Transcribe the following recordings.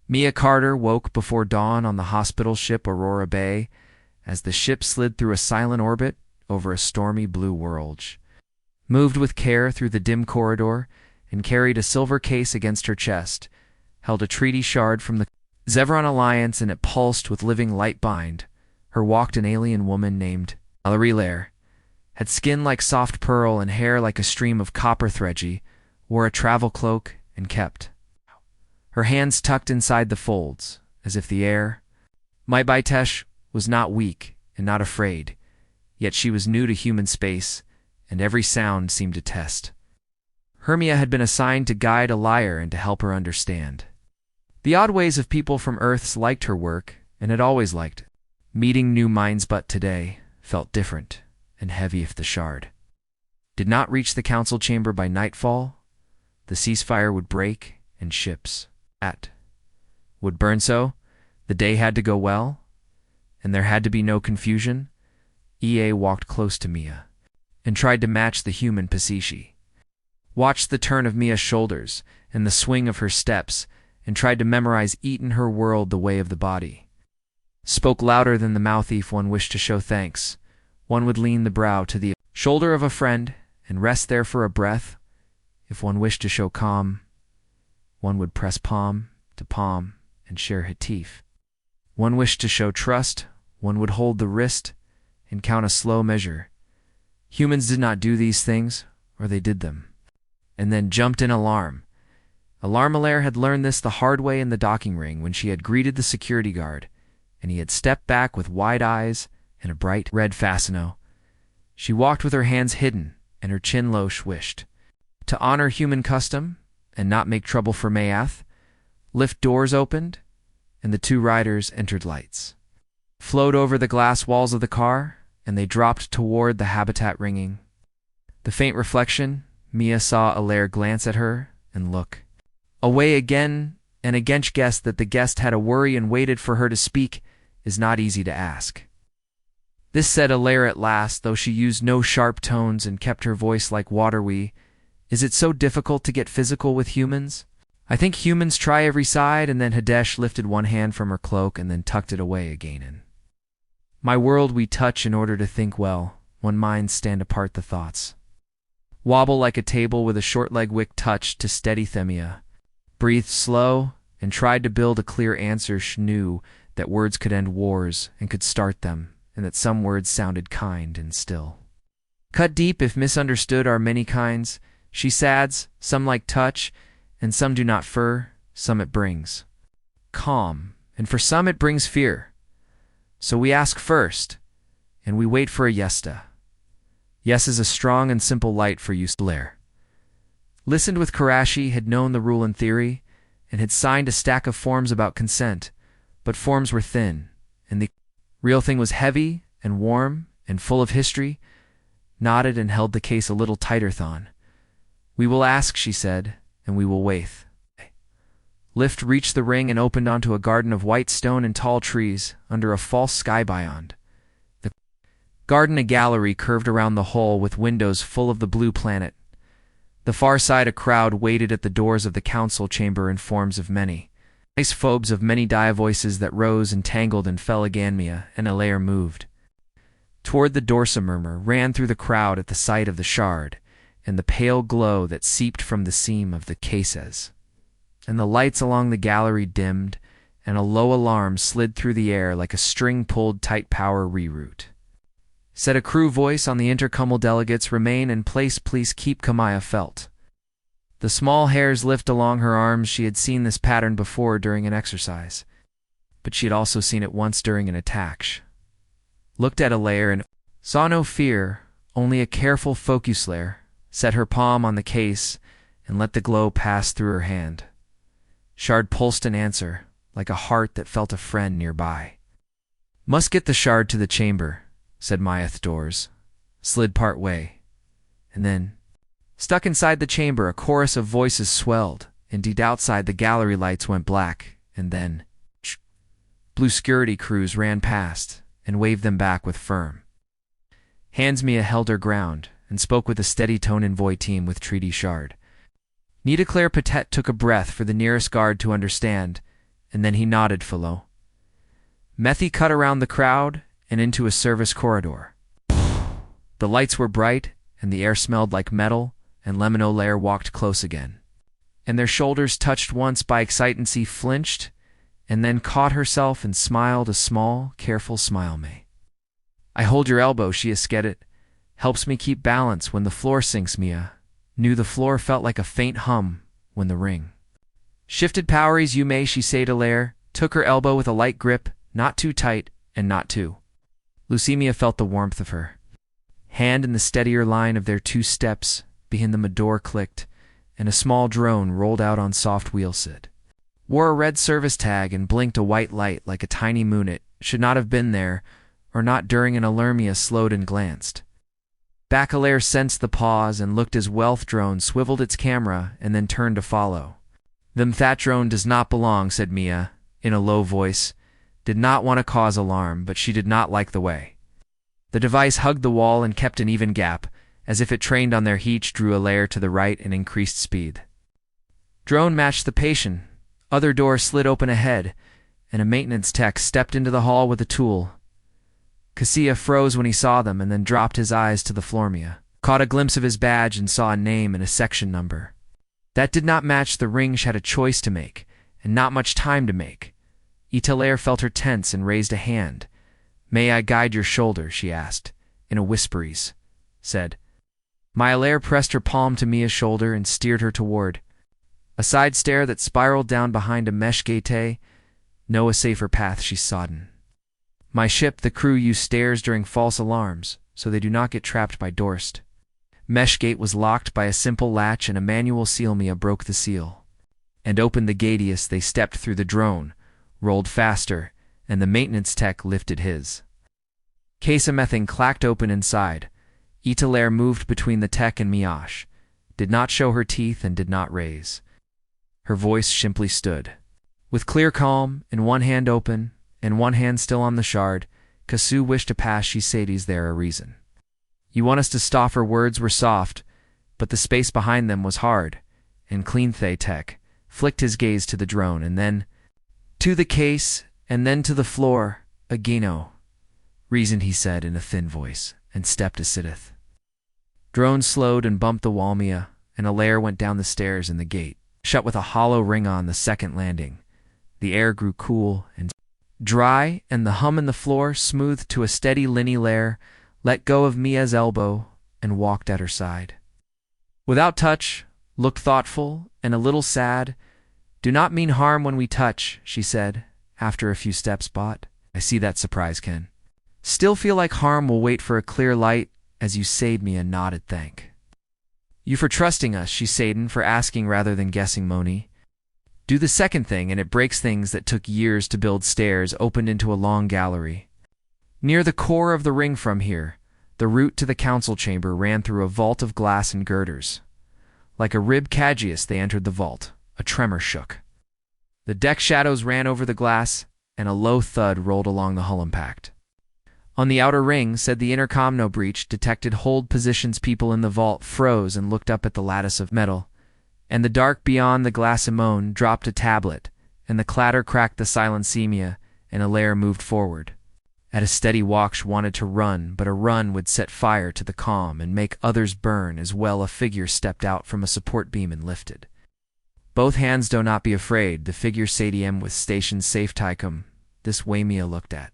Mia Carter woke before dawn on the hospital ship Aurora Bay as the ship slid through a silent orbit over a stormy blue world. Moved with care through the dim corridor and carried a silver case against her chest, held a treaty shard from the Zevron Alliance, and it pulsed with living light bind. Her walked an alien woman named Mallory Lair, had skin like soft pearl and hair like a stream of copper thready, wore a travel cloak, and kept her hands tucked inside the folds, as if the air. My Baitesh was not weak and not afraid, yet she was new to human space, and every sound seemed to test. Hermia had been assigned to guide a liar and to help her understand the odd ways of people from Earth's liked her work, and had always liked it. Meeting new minds, but today felt different and heavy. If the shard did not reach the council chamber by nightfall, the ceasefire would break and ships would burn. So the day had to go well, and there had to be no confusion. EA walked close to Mia and tried to match the human Pasishi. Watched the turn of Mia's shoulders and the swing of her steps, and tried to memorize eaten her world the way of the body. Spoke louder than the mouth if one wished to show thanks. One would lean the brow to the shoulder of a friend and rest there for a breath. If one wished to show calm, one would press palm to palm and share hatif. One wished to show trust, one would hold the wrist and count a slow measure. Humans did not do these things, or they did them, and then jumped in alarm. Alarmalaire had learned this the hard way in the docking ring when she had greeted the security guard, and he had stepped back with wide eyes and a bright red fascino. She walked with her hands hidden and her chin low swished. To honor human custom and not make trouble for Mayath, lift doors opened, and the two riders entered. Lights flowed over the glass walls of the car, and they dropped toward the habitat ringing. The faint reflection, Mia saw Alaire glance at her and look away again, and again guessed that the guest had a worry and waited for her to speak. Is not easy to ask. This said Alaire at last, though she used no sharp tones and kept her voice like water. Is it so difficult to get physical with humans? I think humans try every side. And then Hadesh lifted one hand from her cloak and then tucked it away again. In my world we touch in order to think well, when minds stand apart the thoughts wobble like a table with a short leg. Wick touched to steady Themia, breathed slow, and tried to build a clear answer. She knew that words could end wars and could start them, and that some words sounded kind and still. Cut deep if misunderstood are many kinds. She sads, some like touch, and some do not fur, some it brings calm, and for some it brings fear. So we ask first, and we wait for a yesta. Yes is a strong and simple light for you, Blair. Listened with Karashi, had known the rule in theory, and had signed a stack of forms about consent, but forms were thin, and the real thing was heavy and warm and full of history. Nodded and held the case a little tighter. Thon. We will ask, she said, and we will wait. Lift reached the ring and opened onto a garden of white stone and tall trees under a false sky beyond. The garden, a gallery curved around the hole with windows full of the blue planet. The far side, a crowd waited at the doors of the council chamber in forms of many ice phobes of many dia voices that rose and tangled and fell. Aganmia and Alaire moved toward the Dorsa. Murmur ran through the crowd at the sight of the shard and the pale glow that seeped from the seam of the cases. And the lights along the gallery dimmed, and a low alarm slid through the air like a string pulled tight. Power reroute, said a crew voice on the intercommal. Delegates remain in place, please keep. Kamaya felt the small hairs lift along her arms. She had seen this pattern before during an exercise, but she had also seen it once during an attack. Looked at Alaire and saw no fear, only a careful focus. Lair set her palm on the case and let the glow pass through her hand. Shard pulsed an answer, like a heart that felt a friend nearby. Must get the shard to the chamber, said Myath Doors. Slid part way. And then, stuck inside the chamber, a chorus of voices swelled. Indeed, outside the gallery lights went black, and then blue security crews ran past and waved them back with firm hands. Mia held her ground and spoke with a steady tone in voice team with treaty shard. Nita Claire Patet took a breath for the nearest guard to understand, and then he nodded Philo. Methy cut around the crowd and into a service corridor. The lights were bright, and the air smelled like metal, and Lemon O'Lair walked close again. And their shoulders touched once by excitancy flinched, and then caught herself and smiled a small, careful smile May. I hold your elbow, she esketed. Helps me keep balance when the floor sinks, Mia. Knew the floor felt like a faint hum when the ring. Shifted poweries you may, she said to Lair, took her elbow with a light grip, not too tight and not too. Lucemia felt the warmth of her hand in the steadier line of their 2 steps. Behind them a door clicked, and a small drone rolled out on soft wheelsid. Wore a red service tag and blinked a white light like a tiny moon. It should not have been there, or not during an Alermia slowed and glanced. Bacalaire sensed the pause and looked as Wealth drone swiveled its camera and then turned to follow. Them that drone does not belong, said Mia, in a low voice. Did not want to cause alarm, but she did not like the way. The device hugged the wall and kept an even gap, as if it trained on their heat, drew a layer to the right and increased speed. Drone matched the patient. Other door slid open ahead, and a maintenance tech stepped into the hall with a tool. Cassia froze when he saw them and then dropped his eyes to the floor. Mia caught a glimpse of his badge and saw a name and a section number. That did not match the ring. She had a choice to make, and not much time to make. Italaire felt her tense and raised a hand. May I guide your shoulder, she asked, in a whisperies. Said. Myalaire pressed her palm to Mia's shoulder and steered her toward a side stair that spiraled down behind a mesh gate. No a safer path, she sodden. My ship, the crew use stairs during false alarms, so they do not get trapped by Dorst. Mesh gate was locked by a simple latch and a manual seal. Mia broke the seal and opened the gate. They stepped through the drone, rolled faster, and the maintenance tech lifted his. Case of methane clacked open inside. Italaire moved between the tech and Miash, did not show her teeth and did not raise. Her voice simply stood. With clear calm, and one hand open, and one hand still on the shard, Cassou wished to pass. She said, "Is there a reason? You want us to stop?" Her words were soft, but the space behind them was hard, and Clean Thay Tech flicked his gaze to the drone and then to the case and then to the floor. "Agino," reasoned he said in a thin voice, and stepped as sitteth. Drone slowed and bumped the wall. Mia and Alaire went down the stairs, and the gate shut with a hollow ring on the second landing. The air grew cool and dry, and the hum in the floor smoothed to a steady. Linny Lair let go of Mia's elbow and walked at her side. Without touch, looked thoughtful and a little sad. "Do not mean harm when we touch," she said, after a few steps. "Bot, I see that surprise, Ken. Still feel like harm will wait for a clear light, as you said." Mia nodded. "Thank you for trusting us," she said, for asking rather than guessing. Moni do the second thing, and it breaks things that took years to build. Stairs opened into a long gallery near the core of the ring. From here, the route to the council chamber ran through a vault of glass and girders. Like a rib cagius, they entered the vault. A tremor shook. The deck shadows ran over the glass, and a low thud rolled along the hull. Impact on the outer ring, said the intercom. No breach detected. Hold positions. People in the vault froze and looked up at the lattice of metal, and the dark beyond the glass. Simone dropped a tablet, and the clatter cracked the silencemia, and Alaire moved forward. At a steady walk, she wanted to run, but a run would set fire to the calm and make others burn as well. A figure stepped out from a support beam and lifted both hands. "Do not be afraid," the figure said with station safe. "Tycum." This way. Mia looked at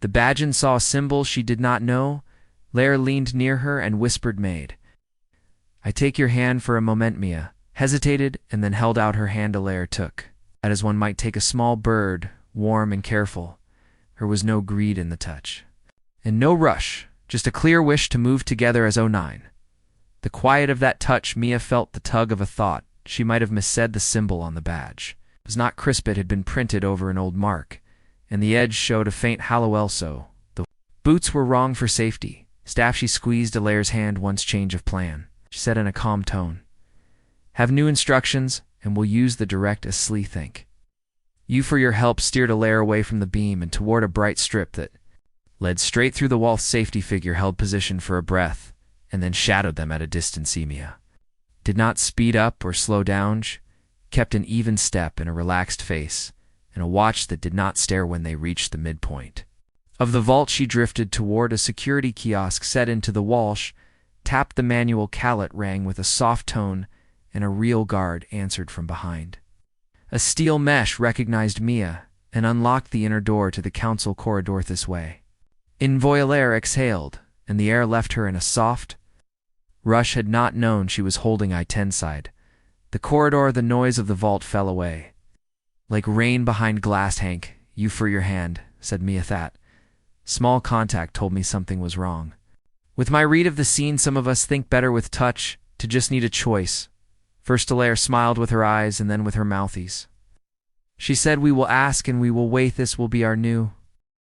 the badge and saw a symbol she did not know. Lair leaned near her and whispered, "Maid, I take your hand for a moment." Mia hesitated and then held out her hand. Alaire took that as one might take a small bird, warm and careful. There was no greed in the touch, and no rush, just a clear wish to move together as 09. The quiet of that touch. Mia felt the tug of a thought. She might have missaid the symbol on the badge. It was not crisp. It had been printed over an old mark, and the edge showed a faint hollow. Also, the boots were wrong for safety. Staff. She squeezed Alaire's hand once. "Change of plan," she said in a calm tone. "Have new instructions, and we'll use the direct as Slee think." "You for your help," steered Alaire away from the beam and toward a bright strip that led straight through the wall. Safety figure held position for a breath, and then shadowed them at a distance. Mia did not speed up or slow down. She kept an even step and a relaxed face, and a watch that did not stare when they reached the midpoint. Of the vault she drifted toward a security kiosk set into the wall, tapped the manual. Callet rang with a soft tone, and a real guard answered from behind. A steel mesh recognized Mia and unlocked the inner door to the council corridor this way. Invoyalaire exhaled, and the air left her in a soft rush. Had not known she was holding I-10 the corridor. The noise of the vault fell away. Like rain behind glass. Hank, you for your hand, said Mia. That small contact told me something was wrong. With my read of the scene, some of us think better with touch, to just need a choice. Firstalaire smiled with her eyes and then with her mouthies. She said, we will ask and we will wait. This will be our new